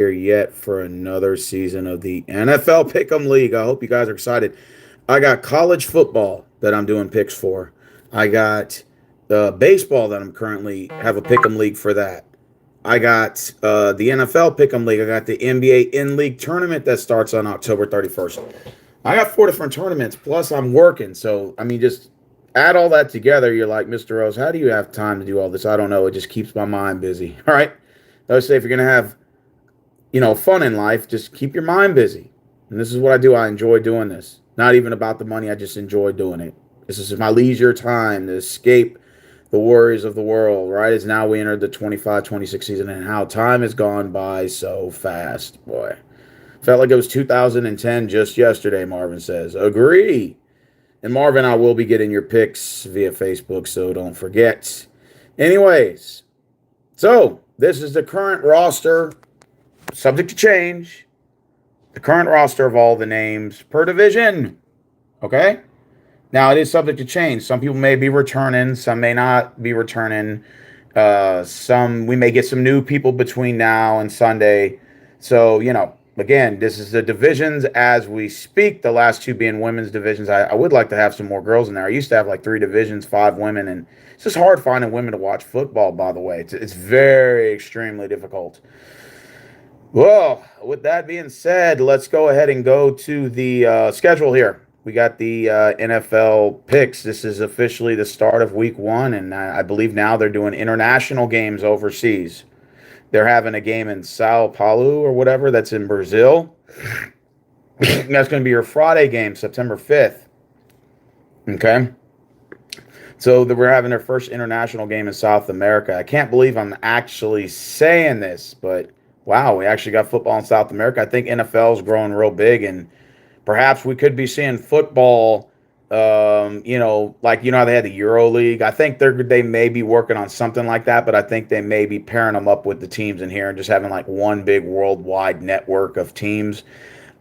here yet for another season of the NFL Pick'em League. I hope you guys are excited. I got college football that I'm doing picks for. I got baseball that I'm currently have a Pick'em League for that. I got the NFL Pick'em League. I got the NBA In League tournament that starts on October 31st. I got four different tournaments, plus I'm working. So, I mean, just add all that together. You're like, Mr. Rose, how do you have time to do all this? I don't know. It just keeps my mind busy. All right. I would say if you're going to have, fun in life, just keep your mind busy. And this is what I do. I enjoy doing this. Not even about the money. I just enjoy doing it. This is my leisure time to escape the worries of the world, right? As now we entered the 25-26 season, and how time has gone by so fast, boy. Felt like it was 2010 just yesterday, Marvin says. Agree. And Marvin, I will be getting your picks via Facebook, so don't forget. Anyways, so this is the current roster, subject to change. The current roster of all the names per division. Okay? Now, it is subject to change. Some people may be returning. Some may not be returning. We may get some new people between now and Sunday. So, again, this is the divisions as we speak. The last two being women's divisions. I would like to have some more girls in there. I used to have like 3 divisions, 5 women. And it's just hard finding women to watch football, by the way. It's very extremely difficult. Well, with that being said, let's go ahead and go to the schedule here. We got the NFL picks. This is officially the start of week 1, and I believe now they're doing international games overseas. They're having a game in Sao Paulo or whatever. That's in Brazil. That's going to be your Friday game, September 5th. Okay. So we're having their first international game in South America. I can't believe I'm actually saying this, but wow, we actually got football in South America. I think NFL is growing real big, and perhaps we could be seeing football, like, how they had the Euro League. I think they may be working on something like that, but I think they may be pairing them up with the teams in here and just having like one big worldwide network of teams.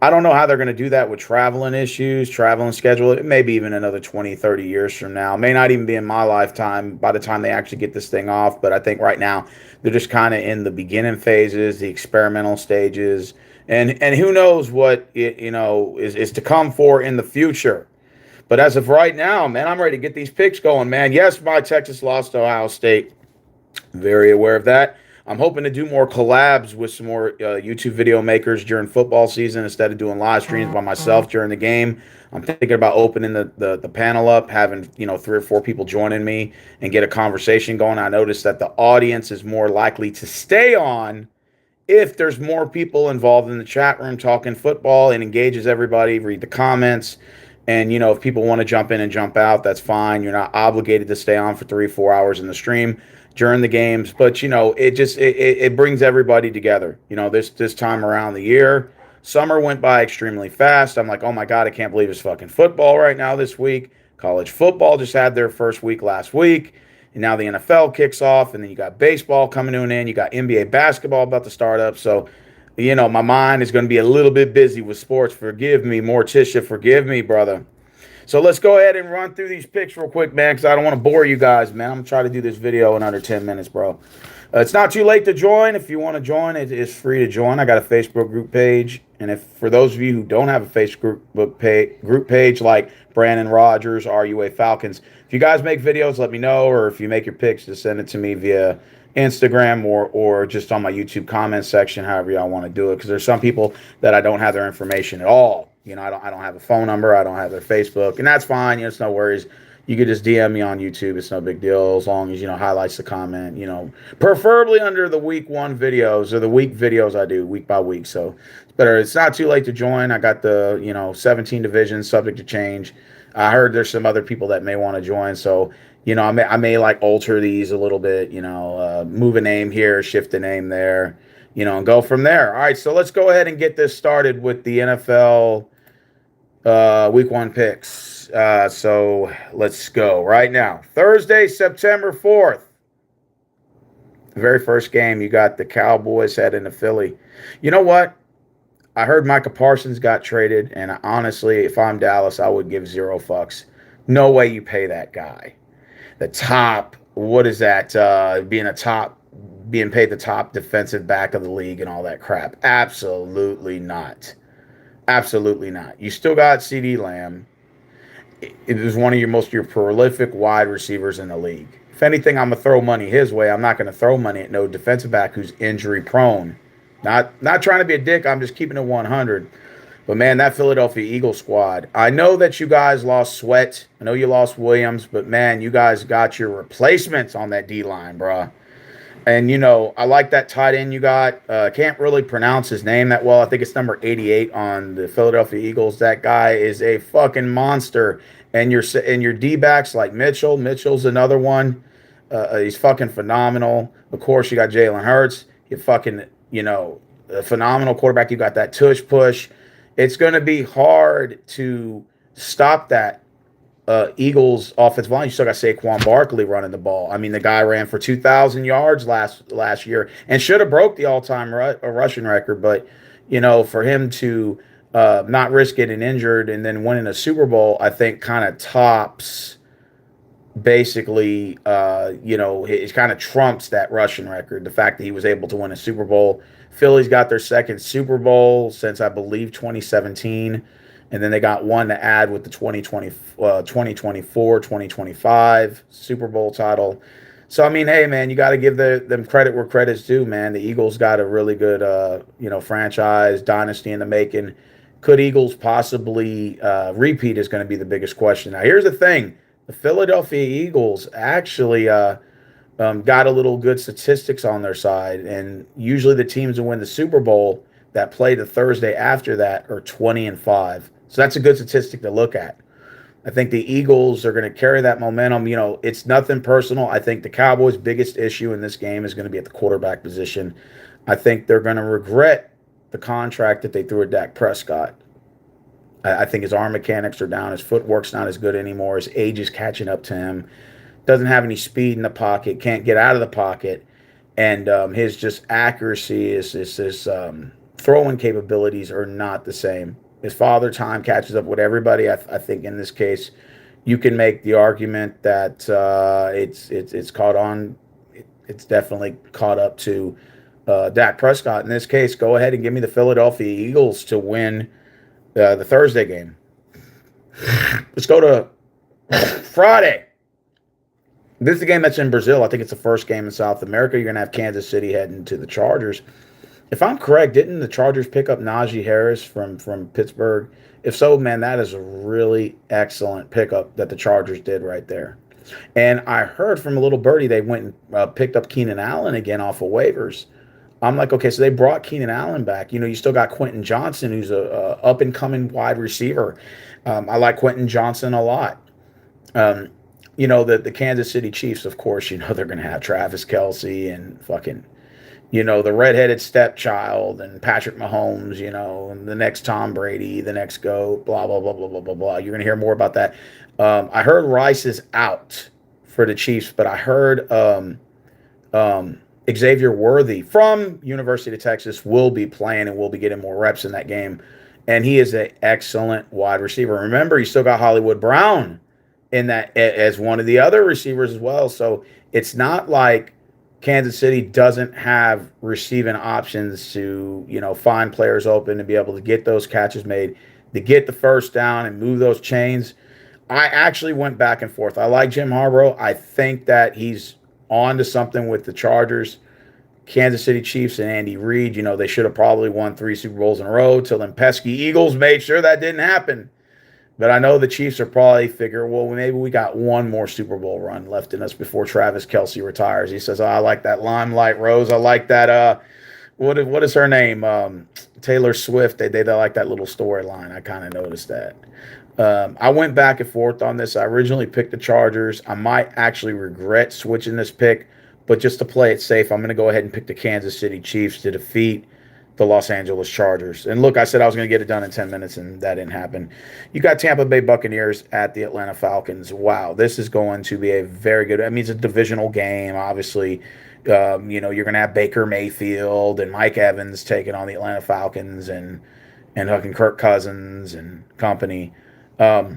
I don't know how they're going to do that with traveling issues, traveling schedule. It may be even another 20, 30 years from now. It may not even be in my lifetime by the time they actually get this thing off. But I think right now they're just kind of in the beginning phases, the experimental stages. And who knows what, is to come for in the future. But as of right now, man, I'm ready to get these picks going, man. Yes, my Texas lost to Ohio State. Very aware of that. I'm hoping to do more collabs with some more YouTube video makers during football season instead of doing live streams by myself during the game. I'm thinking about opening the panel up, having 3 or 4 people joining me and get a conversation going. I noticed that the audience is more likely to stay on if there's more people involved in the chat room talking football and engages everybody, read the comments. And, if people want to jump in and jump out, that's fine. You're not obligated to stay on for 3 or 4 hours in the stream during the games. But, it brings everybody together. This time around the year, summer went by extremely fast. I'm like, oh, my God, I can't believe it's fucking football right now this week. College football just had their first week last week. And now the NFL kicks off. And then you got baseball coming to an end. You got NBA basketball about to start up. So, my mind is going to be a little bit busy with sports. Forgive me, Morticia. Forgive me, brother. So let's go ahead and run through these picks real quick, man, because I don't want to bore you guys, man. I'm going to try to do this video in under 10 minutes, bro. It's not too late to join. If you want to join, it is free to join. I got a Facebook group page. And if for those of you who don't have a Facebook group page like Brandon Rogers, RUA Falcons, if you guys make videos, let me know. Or if you make your picks, just send it to me via Instagram or just on my YouTube comment section, however y'all want to do it. Because there's some people that I don't have their information at all. I don't have a phone number. I don't have their Facebook, and that's fine. It's no worries. You could just DM me on YouTube. It's no big deal as long as highlights the comment. Preferably under the week 1 videos or the week videos I do week by week. So it's better. It's not too late to join. I got the 17 divisions subject to change. I heard there's some other people that may want to join. So I may like alter these a little bit. Move a name here, shift a name there. And go from there. All right, so let's go ahead and get this started with the NFL week 1 picks. So let's go right now. Thursday, September 4th. The very first game, you got the Cowboys heading to Philly. You know what? I heard Micah Parsons got traded, and honestly, if I'm Dallas, I would give 0 fucks. No way you pay that guy. The top, what is that? Being a top being paid the top defensive back of the league and all that crap. Absolutely not. Absolutely not. You still got CD Lamb. It was one of your prolific wide receivers in the league. If anything, I'm gonna throw money his way. I'm not gonna throw money at no defensive back who's injury prone. Not trying to be a dick. I'm just keeping it 100. But man, that Philadelphia Eagles squad. I know that you guys lost Sweat. I know you lost Williams, but man, you guys got your replacements on that D line, bruh. And, I like that tight end you got. Can't really pronounce his name that well. I think it's number 88 on the Philadelphia Eagles. That guy is a fucking monster. And your D-backs like Mitchell. Mitchell's another one. He's fucking phenomenal. Of course, you got Jalen Hurts. You fucking, a phenomenal quarterback. You got that tush push. It's going to be hard to stop that Eagles offensive line. You still got Saquon Barkley running the ball. I mean, the guy ran for 2,000 yards last year and should have broke the all-time rushing record. But, for him to not risk getting injured and then winning a Super Bowl, I think kind of tops basically, it kind of trumps that rushing record. The fact that he was able to win a Super Bowl. Philly's got their second Super Bowl since, I believe, 2017. And then they got one to add with the 2024, 2025 Super Bowl title. So, I mean, hey, man, you got to give them credit where credit's due, man. The Eagles got a really good, franchise, dynasty in the making. Could Eagles possibly repeat is going to be the biggest question. Now, here's the thing. The Philadelphia Eagles actually got a little good statistics on their side. And usually the teams that win the Super Bowl that play the Thursday after that are 20-5. So that's a good statistic to look at. I think the Eagles are going to carry that momentum. It's nothing personal. I think the Cowboys' biggest issue in this game is going to be at the quarterback position. I think they're going to regret the contract that they threw at Dak Prescott. I think his arm mechanics are down. His footwork's not as good anymore. His age is catching up to him. Doesn't have any speed in the pocket. Can't get out of the pocket. And his just accuracy his throwing capabilities are not the same. His father time catches up with everybody. I think in this case, you can make the argument that it's caught on. It's definitely caught up to Dak Prescott. In this case, go ahead and give me the Philadelphia Eagles to win the Thursday game. Let's go to Friday. This is a game that's in Brazil. I think it's the first game in South America. You're going to have Kansas City heading to the Chargers. If I'm correct, didn't the Chargers pick up Najee Harris from Pittsburgh? If so, man, that is a really excellent pickup that the Chargers did right there. And I heard from a little birdie they went and picked up Keenan Allen again off of waivers. I'm like, okay, so they brought Keenan Allen back. You still got Quentin Johnson, who's a up-and-coming wide receiver. I like Quentin Johnson a lot. The Kansas City Chiefs, of course, they're going to have Travis Kelce and fucking the redheaded stepchild and Patrick Mahomes, and the next Tom Brady, the next GOAT, blah, blah, blah, blah, blah, blah, blah. You're going to hear more about that. I heard Rice is out for the Chiefs, but I heard Xavier Worthy from University of Texas will be playing and will be getting more reps in that game. And he is an excellent wide receiver. Remember, you still got Hollywood Brown in that as one of the other receivers as well. So it's not like Kansas City doesn't have receiving options to, find players open and be able to get those catches made, to get the first down and move those chains. I actually went back and forth. I like Jim Harbaugh. I think that he's on to something with the Chargers. Kansas City Chiefs and Andy Reid, they should have probably won 3 Super Bowls in a row till them pesky Eagles made sure that didn't happen. But I know the Chiefs are probably figure, well, maybe we got one more Super Bowl run left in us before Travis Kelce retires. He says, I like that Limelight Rose. I like that, what is her name? Taylor Swift. They like that little storyline. I kind of noticed that. I went back and forth on this. I originally picked the Chargers. I might actually regret switching this pick, but just to play it safe, I'm going to go ahead and pick the Kansas City Chiefs to defeat the Los Angeles Chargers. And look, I said I was going to get it done in 10 minutes, and that didn't happen. You got Tampa Bay Buccaneers at the Atlanta Falcons. Wow, this is going to be a very good, it's a divisional game, obviously. You're going to have Baker Mayfield and Mike Evans taking on the Atlanta Falcons and fucking Kirk Cousins and company. I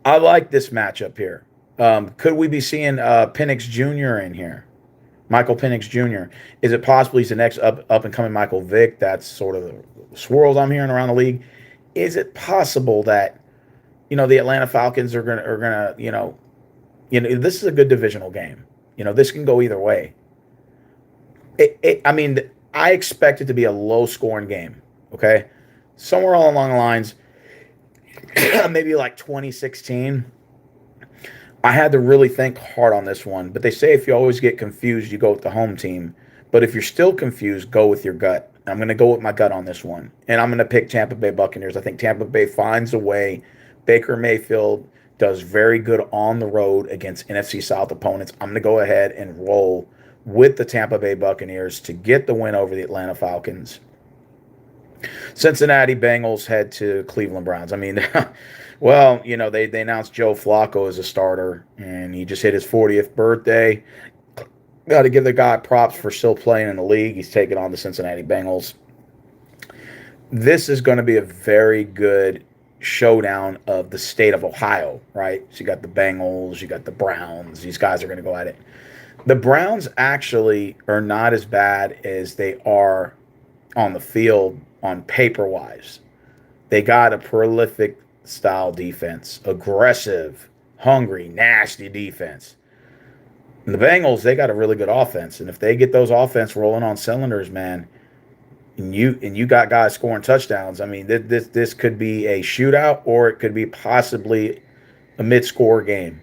like this matchup here. Could we be seeing Penix Jr. in here? Michael Penix Jr. Is it possible he's the next up and coming Michael Vick? That's sort of the swirls I'm hearing around the league. Is it possible that the Atlanta Falcons are gonna this is a good divisional game. This can go either way. I mean, I expect it to be a low scoring game. Okay, somewhere all along the lines, maybe like 2016. I had to really think hard on this one, but they say if you always get confused, you go with the home team. But if you're still confused, go with your gut. I'm going to go with my gut on this one, and I'm going to pick Tampa Bay Buccaneers. I think Tampa Bay finds a way. Baker Mayfield does very good on the road against NFC South opponents. I'm going to go ahead and roll with the Tampa Bay Buccaneers to get the win over the Atlanta Falcons. Cincinnati Bengals head to Cleveland Browns. I mean, well, they announced Joe Flacco as a starter, and he just hit his 40th birthday. Got to give the guy props for still playing in the league. He's taking on the Cincinnati Bengals. This is going to be a very good showdown of the state of Ohio, right? So you got the Bengals, you got the Browns. These guys are going to go at it. The Browns actually are not as bad as they are on the field on paper-wise. They got a prolific style defense, aggressive, hungry, nasty defense. And the Bengals, they got a really good offense, and if they get those offense rolling on cylinders, man, and you got guys scoring touchdowns, I mean, this could be a shootout, or it could be possibly a mid-score game.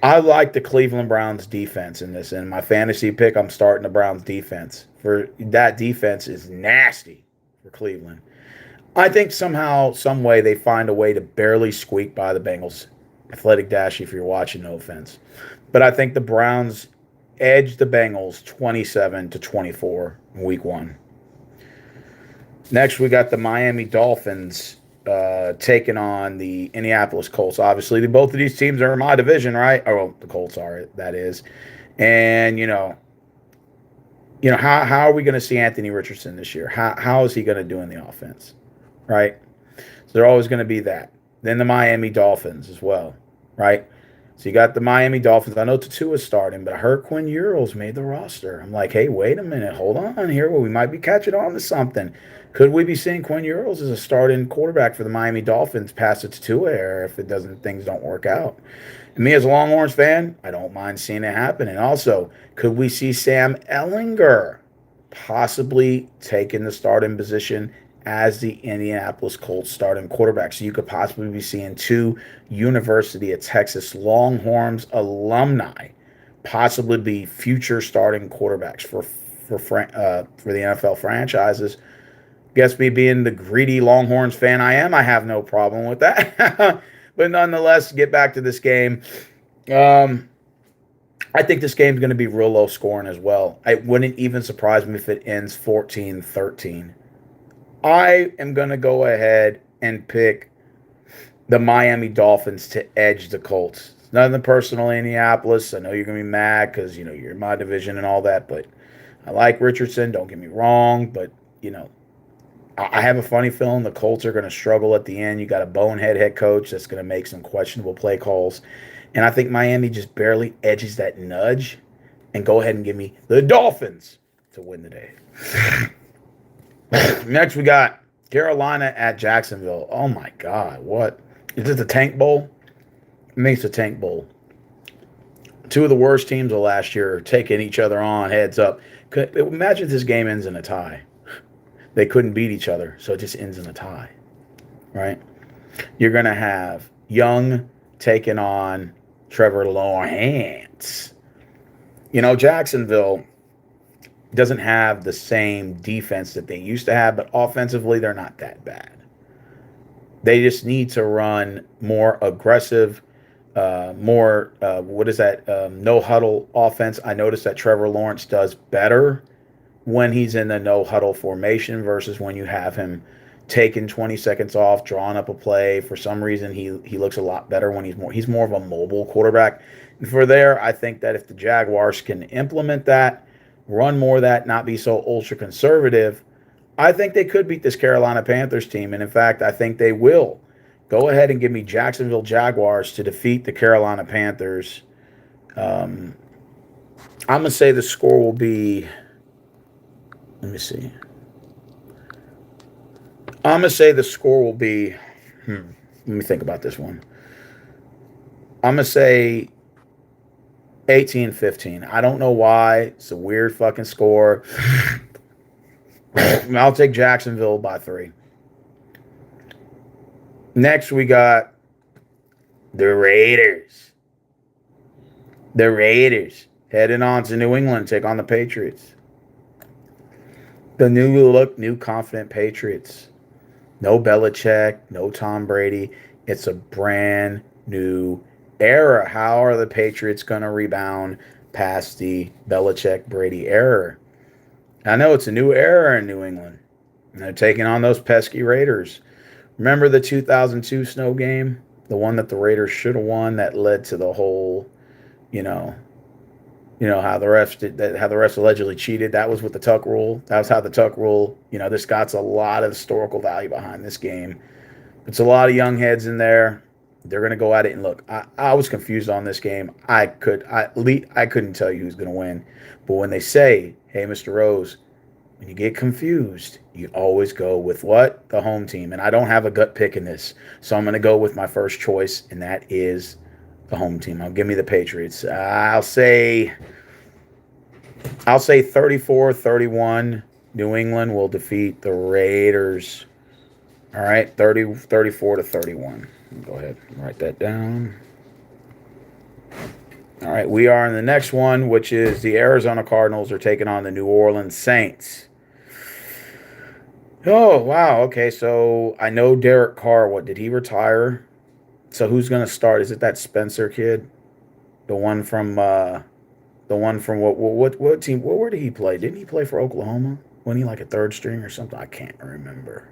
I like the Cleveland Browns defense in this. In my fantasy pick, I'm starting the Browns defense. For that defense is nasty for Cleveland. I think somehow, some way, they find a way to barely squeak by the Bengals. Athletic Dash, if you're watching, no offense. But I think the Browns edge the Bengals 27-24 in week 1. Next, we got the Miami Dolphins taking on the Indianapolis Colts. Obviously, both of these teams are in my division, right? Oh, well, the Colts are, that is. And, how are we going to see Anthony Richardson this year? How is he going to do in the offense, right? So they're always going to be that. Then the Miami Dolphins as well, right? So you got the Miami Dolphins. I know Tua is starting, but I heard Quinn Ewers made the roster. I'm like, hey, wait a minute. Hold on here. Well, we might be catching on to something. Could we be seeing Quinn Ewers as a starting quarterback for the Miami Dolphins past it to Tua era if things don't work out? And me as a Longhorns fan, I don't mind seeing it happen. And also, could we see Sam Ehlinger possibly taking the starting position as the Indianapolis Colts starting quarterback? So you could possibly be seeing 2 University of Texas Longhorns alumni possibly be future starting quarterbacks for the NFL franchises. Guess me being the greedy Longhorns fan I am, I have no problem with that. But nonetheless, get back to this game. I think this game's going to be real low scoring as well. It wouldn't even surprise me if it ends 14-13. I am going to go ahead and pick the Miami Dolphins to edge the Colts. It's nothing personal, Indianapolis. I know you're going to be mad because, you're in my division and all that, but I like Richardson. Don't get me wrong, but, I have a funny feeling the Colts are going to struggle at the end. You got a bonehead head coach that's going to make some questionable play calls. And I think Miami just barely edges that nudge. And go ahead and give me the Dolphins to win the day. Next, we got Carolina at Jacksonville. Oh, my God. What? Is this the Tank Bowl? It makes a Tank Bowl. 2 of the worst teams of last year are taking each other on, heads up. Imagine if this game ends in a tie. They couldn't beat each other, so it just ends in a tie, right? You're going to have Young taking on Trevor Lawrence. Jacksonville doesn't have the same defense that they used to have, but offensively, they're not that bad. They just need to run more aggressive, no huddle offense. I noticed that Trevor Lawrence does better when he's in the no huddle formation versus when you have him taking 20 seconds off, drawing up a play. For some reason, he looks a lot better when he's more of a mobile quarterback. And for there, I think that if the Jaguars can implement that, run more of that, not be so ultra conservative, I think they could beat this Carolina Panthers team. And in fact, I think they will. Go ahead and give me Jacksonville Jaguars to defeat the Carolina Panthers I'm going to say the score will be, let me see. I'm going to say the score will be, let me think about this one. I'm going to say 18-15. I don't know why. It's a weird fucking score. I'll take Jacksonville by 3. Next, we got the Raiders. The Raiders heading on to New England, take on the Patriots. The new look, new confident Patriots. No Belichick, no Tom Brady. It's a brand new era. How are the Patriots going to rebound past the Belichick-Brady era? I know it's a new era in New England. And they're taking on those pesky Raiders. Remember the 2002 snow game? The one that the Raiders should have won that led to the whole, you know, how the refs did that, how the refs allegedly cheated. That was with the Tuck rule. That was how the Tuck rule. This got a lot of historical value behind this game. It's a lot of young heads in there. They're going to go at it and look. I was confused on this game. I couldn't tell you who's going to win. But when they say, "Hey, Mr. Rose, when you get confused, you always go with what? The home team." And I don't have a gut pick in this, so I'm going to go with my first choice, and that is the home team. Give me the Patriots. I'll say 34-31. New England will defeat the Raiders. All right, 34-31. Go ahead and write that down. All right, we are in the next one, which is the Arizona Cardinals are taking on the New Orleans Saints. Oh, wow. Okay, so I know Derek Carr. What, did he retire? So who's going to start? Is it that Spencer kid? The one from what team? Where did he play? Didn't he play for Oklahoma? Wasn't he like a third string or something? I can't remember.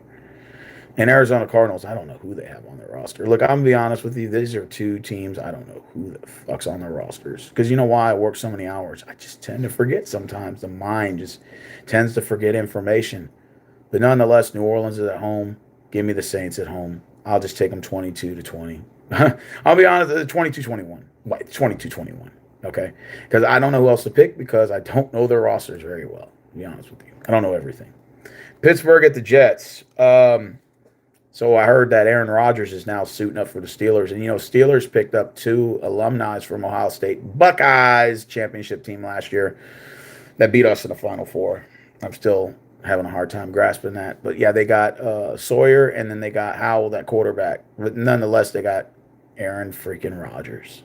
And Arizona Cardinals, I don't know who they have on their roster. Look, I'm going to be honest with you. These are two teams. I don't know who the fuck's on their rosters. Because you know why? I work so many hours. I just tend to forget sometimes. The mind just tends to forget information. But nonetheless, New Orleans is at home. Give me the Saints at home. I'll just take them 22-20. I'll be honest, 22-21. Wait, 22-21. Okay? Because I don't know who else to pick because I don't know their rosters very well. To be honest with you. I don't know everything. Pittsburgh at the Jets. So I heard that Aaron Rodgers is now suiting up for the Steelers. And, Steelers picked up 2 alumni from Ohio State Buckeyes championship team last year that beat us in the Final Four. I'm still having a hard time grasping that. But, yeah, they got Sawyer and then they got Howell, that quarterback. But nonetheless, they got Aaron freaking Rodgers.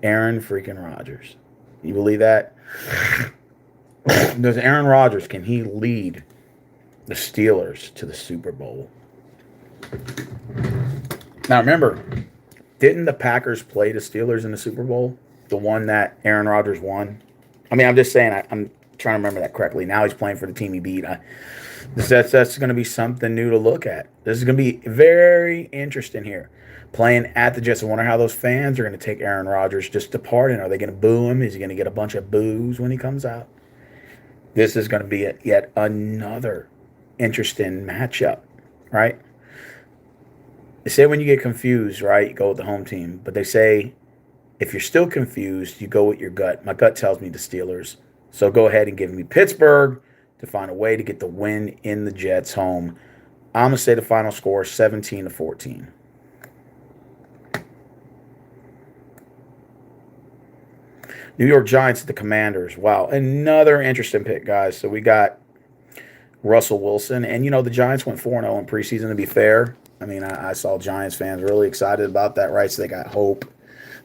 Aaron freaking Rodgers. You believe that? Does Aaron Rodgers, can he lead the Steelers to the Super Bowl? Now, remember, didn't the Packers play the Steelers in the Super Bowl? The one that Aaron Rodgers won? I mean, I'm just saying, I'm trying to remember that correctly. Now he's playing for the team he beat. That's going to be something new to look at. This is going to be very interesting here. Playing at the Jets. I wonder how those fans are going to take Aaron Rodgers just departing. Are they going to boo him? Is he going to get a bunch of boos when he comes out? This is going to be yet another interesting matchup, right? They say when you get confused, right, you go with the home team. But they say if you're still confused, you go with your gut. My gut tells me the Steelers. So go ahead and give me Pittsburgh to find a way to get the win in the Jets home. I'm going to say the final score 17-14. New York Giants at the Commanders. Wow, another interesting pick, guys. So we got Russell Wilson. And, the Giants went 4-0 in preseason, to be fair. I mean, I saw Giants fans really excited about that, right? So they got hope.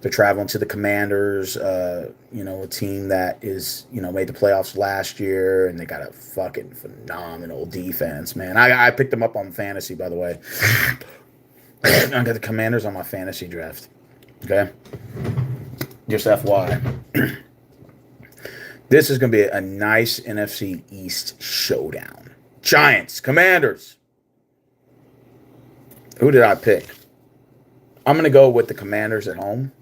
They're traveling to the Commanders, a team that is, made the playoffs last year, and they got a fucking phenomenal defense, man. I picked them up on fantasy, by the way. I got the Commanders on my fantasy draft. Okay? Just FY. This is going to be a nice NFC East showdown. Giants, Commanders. Who did I pick? I'm going to go with the Commanders at home.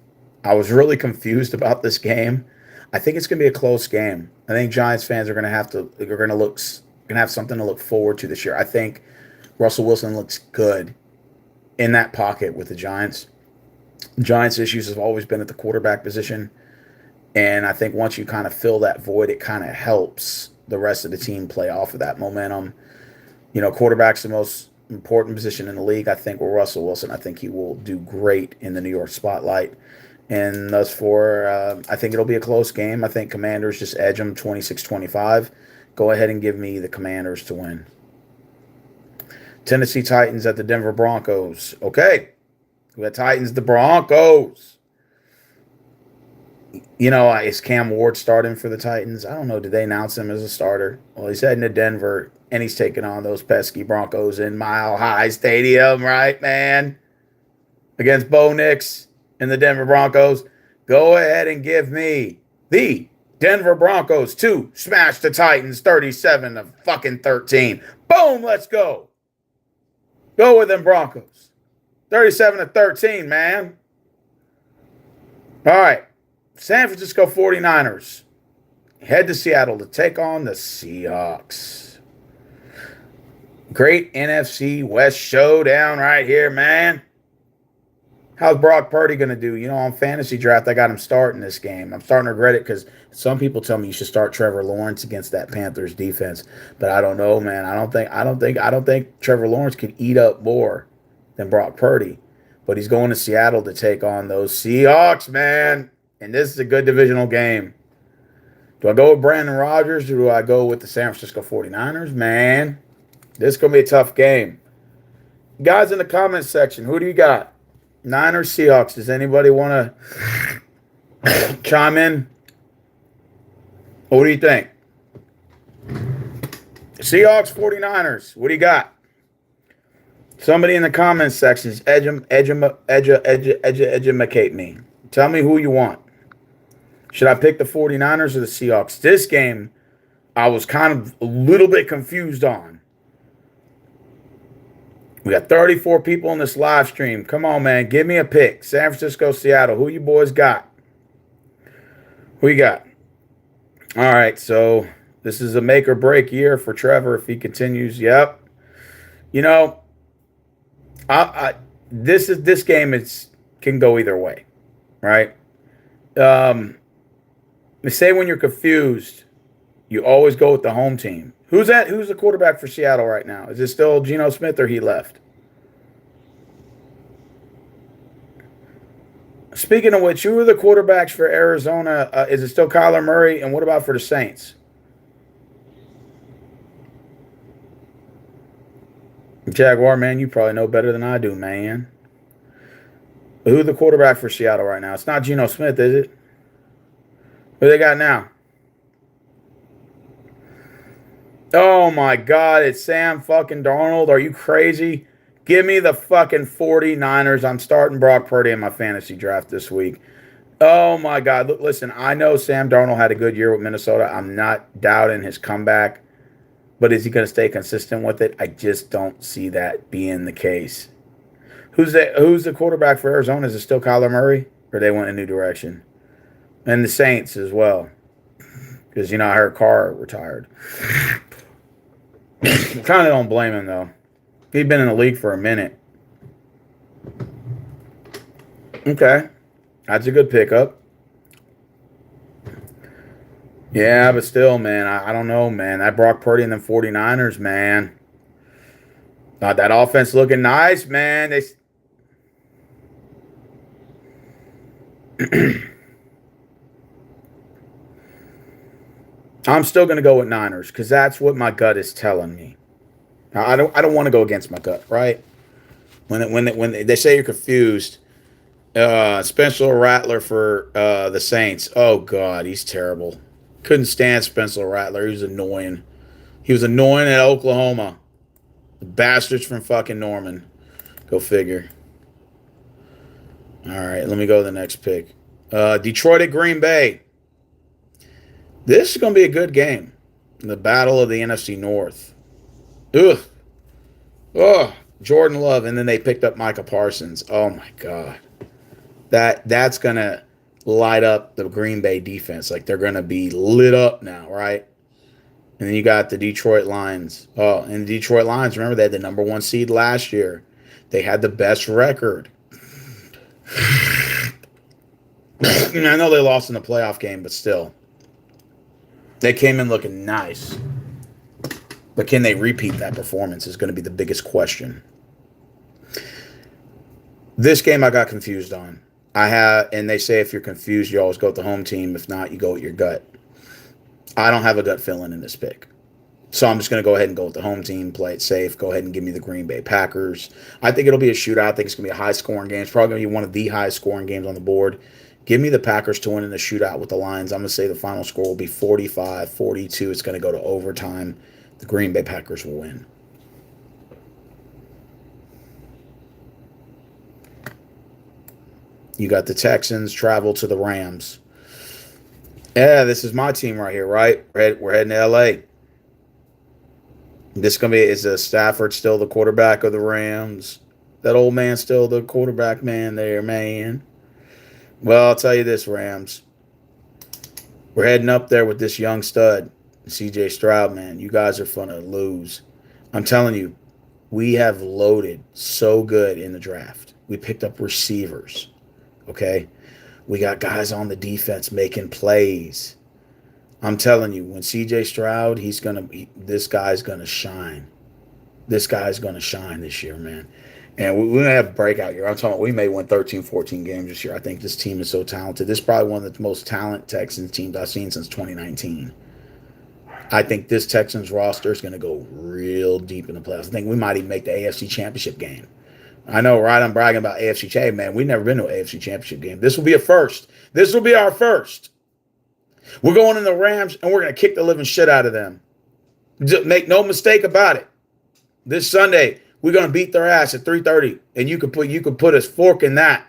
I was really confused about this game. I think it's going to be a close game. I think Giants fans are going to have something to look forward to this year. I think Russell Wilson looks good in that pocket with the Giants. Giants' issues have always been at the quarterback position. And I think once you kind of fill that void, it kind of helps the rest of the team play off of that momentum. Quarterback's the most important position in the league. I think with Russell Wilson, I think he will do great in the New York spotlight. And thus for, I think it'll be a close game. I think Commanders just edge them 26-25. Go ahead and give me the Commanders to win. Tennessee Titans at the Denver Broncos. Okay. We got Titans, the Broncos. Is Cam Ward starting for the Titans? I don't know. Did they announce him as a starter? Well, he's heading to Denver, and he's taking on those pesky Broncos in Mile High Stadium, right, man? Against Bo Nix and the Denver Broncos. Go ahead and give me the Denver Broncos to smash the Titans 37-13. Boom, let's go. Go with them Broncos. 37-13, man. All right. San Francisco 49ers head to Seattle to take on the Seahawks. Great NFC West showdown right here, man. How's Brock Purdy going to do? On fantasy draft, I got him starting this game. I'm starting to regret it because some people tell me you should start Trevor Lawrence against that Panthers defense. But I don't know, man. I don't think Trevor Lawrence can eat up more than Brock Purdy. But he's going to Seattle to take on those Seahawks, man. And this is a good divisional game. Do I go with Brandon Rodgers or do I go with the San Francisco 49ers? Man, this is going to be a tough game. Guys in the comments section, who do you got? Niners, Seahawks. Does anybody want to chime in? What do you think? Seahawks, 49ers. What do you got? Somebody in the comments sections, educate me. Tell me who you want. Should I pick the 49ers or the Seahawks? This game, I was kind of a little bit confused on. We got 34 people in this live stream. Come on, man. Give me a pick. San Francisco, Seattle. Who you boys got? Who you got? All right, so this is a make or break year for Trevor if he continues. Yep. This game can go either way, right? Say when you're confused, you always go with the home team. Who's the quarterback for Seattle right now? Is it still Geno Smith or he left? Speaking of which, who are the quarterbacks for Arizona? Is it still Kyler Murray? And what about for the Saints? Jaguar, man, you probably know better than I do, man. Who's the quarterback for Seattle right now? It's not Geno Smith, is it? Who they got now? Oh, my God. It's Sam fucking Darnold. Are you crazy? Give me the fucking 49ers. I'm starting Brock Purdy in my fantasy draft this week. Oh, my God. Look, listen, I know Sam Darnold had a good year with Minnesota. I'm not doubting his comeback. But is he going to stay consistent with it? I just don't see that being the case. Who's the quarterback for Arizona? Is it still Kyler Murray? Or they went a new direction? And the Saints as well. Because, I heard Carr retired. Kind of don't blame him, though. He'd been in the league for a minute. Okay. That's a good pickup. Yeah, but still, man, I don't know, man. That Brock Purdy and them 49ers, man. That offense looking nice, man. I'm still going to go with Niners because that's what my gut is telling me. I don't want to go against my gut, right? When they say you're confused, Spencer Rattler for the Saints. Oh God, he's terrible. Couldn't stand Spencer Rattler. He was annoying. He was annoying at Oklahoma. The bastards from fucking Norman. Go figure. All right, let me go to the next pick. Detroit at Green Bay. This is going to be a good game. The battle of the NFC North. Ugh. Oh, Jordan Love. And then they picked up Micah Parsons. Oh, my God. That's going to light up the Green Bay defense. Like, they're going to be lit up now, right? And then you got the Detroit Lions. Oh, and the Detroit Lions, remember, they had the number 1 seed last year. They had the best record. I know they lost in the playoff game, but still, they came in looking nice. But can they repeat that performance is going to be the biggest question. This game I got confused on. And they say if you're confused, you always go with the home team. If not, you go with your gut. I don't have a gut feeling in this pick. So I'm just going to go ahead and go with the home team, play it safe, go ahead and give me the Green Bay Packers. I think it'll be a shootout. I think it's going to be a high-scoring game. It's probably going to be one of the highest-scoring games on the board. Give me the Packers to win in the shootout with the Lions. I'm going to say the final score will be 45-42. It's going to go to overtime. The Green Bay Packers will win. You got the Texans travel to the Rams. Yeah, this is my team right here, right? We're heading to L.A. This is Stafford still the quarterback of the Rams? That old man still the quarterback man there, man? Well, I'll tell you this, Rams. We're heading up there with this young stud, C.J. Stroud, man. You guys are fun to lose. I'm telling you, we have loaded so good in the draft. We picked up receivers, okay? We got guys on the defense making plays. I'm telling you, when C.J. Stroud, this guy's going to shine. This guy's going to shine this year, man. And we're going to have a breakout year. I'm talking about we may win 13, 14 games this year. I think this team is so talented. This is probably one of the most talented Texans teams I've seen since 2019. I think this Texans roster is going to go real deep in the playoffs. I think we might even make the AFC Championship game. I know, right? I'm bragging about AFC Championship. Man, we've never been to an AFC Championship game. This will be a first. This will be our first. We're going in the Rams, and we're going to kick the living shit out of them. Just make no mistake about it. This Sunday, we're going to beat their ass at 3:30, and you could put a fork in that.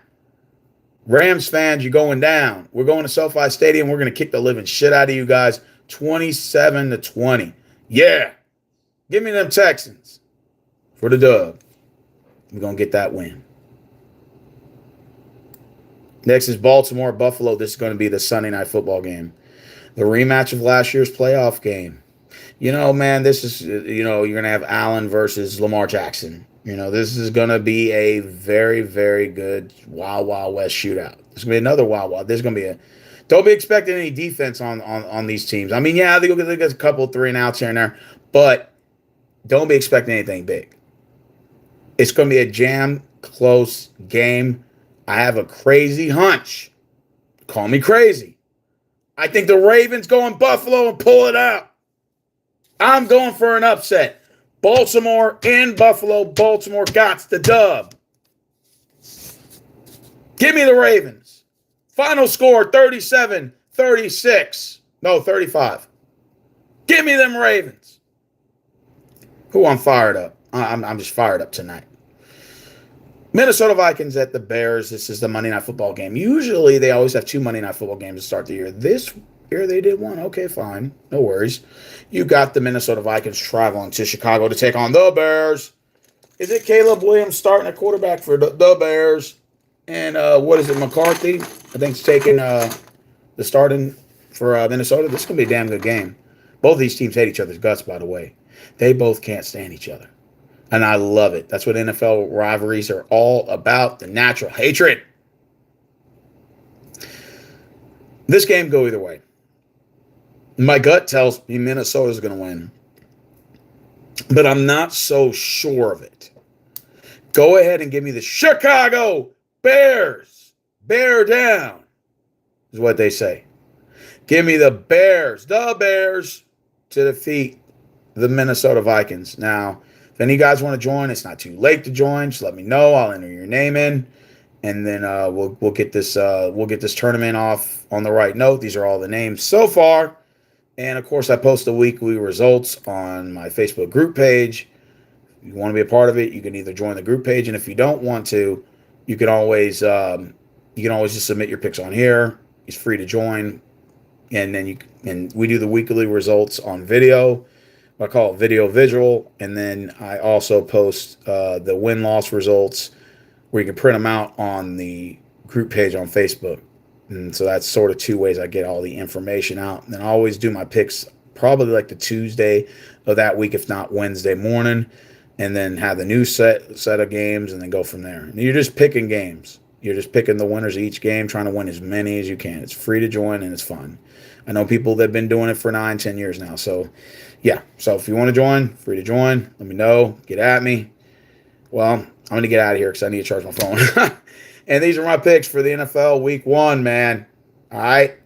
Rams fans, you're going down. We're going to SoFi Stadium. We're going to kick the living shit out of you guys, 27-20. Yeah. Give me them Texans for the dub. We're going to get that win. Next is Baltimore, Buffalo. This is going to be the Sunday night football game. The rematch of last year's playoff game. You know, man, this is, you're going to have Allen versus Lamar Jackson. This is going to be a very, very good Wild Wild West shootout. There's going to be another Wild Wild. There's going to be don't be expecting any defense on these teams. I mean, yeah, they'll get a couple 3-and-outs here and there, but don't be expecting anything big. It's going to be a jam close game. I have a crazy hunch. Call me crazy. I think the Ravens go in Buffalo and pull it out. I'm going for an upset. Baltimore in Buffalo. Baltimore got the dub. Give me the Ravens. Final score 37-36. No, 35. Give me them Ravens. I'm fired up. I'm just fired up tonight. Minnesota Vikings at the Bears. This is the Monday Night Football game. Usually they always have 2 Monday Night Football games to start the year. This year they did one. Okay, fine. No worries. You got the Minnesota Vikings traveling to Chicago to take on the Bears. Is it Caleb Williams starting at quarterback for the Bears? And what is it, McCarthy? I think it's taking the starting for Minnesota. This is going to be a damn good game. Both of these teams hate each other's guts, by the way. They both can't stand each other. And I love it. That's what NFL rivalries are all about, the natural hatred. This game go either way. My gut tells me Minnesota's going to win. But I'm not so sure of it. Go ahead and give me the Chicago Bears. Bear down is what they say. Give me the Bears to defeat the Minnesota Vikings. Now, if any guys want to join, it's not too late to join. Just let me know. I'll enter your name in, and then we'll get this tournament off on the right note. These are all the names so far, and of course, I post the weekly results on my Facebook group page. If you want to be a part of it, you can either join the group page, and if you don't want to, you can always just submit your picks on here. It's free to join, and then we do the weekly results on video. I call it video visual, and then I also post the win-loss results where you can print them out on the group page on Facebook. And so that's sort of 2 ways I get all the information out. And then I always do my picks probably like the Tuesday of that week, if not Wednesday morning, and then have the new set of games and then go from there. And you're just picking games. You're just picking the winners of each game, trying to win as many as you can. It's free to join and it's fun. I know people that have been doing it for 9, 10 years now. So, yeah. So if you want to join, free to join. Let me know. Get at me. Well, I'm going to get out of here because I need to charge my phone. And these are my picks for the NFL Week 1, man. All right.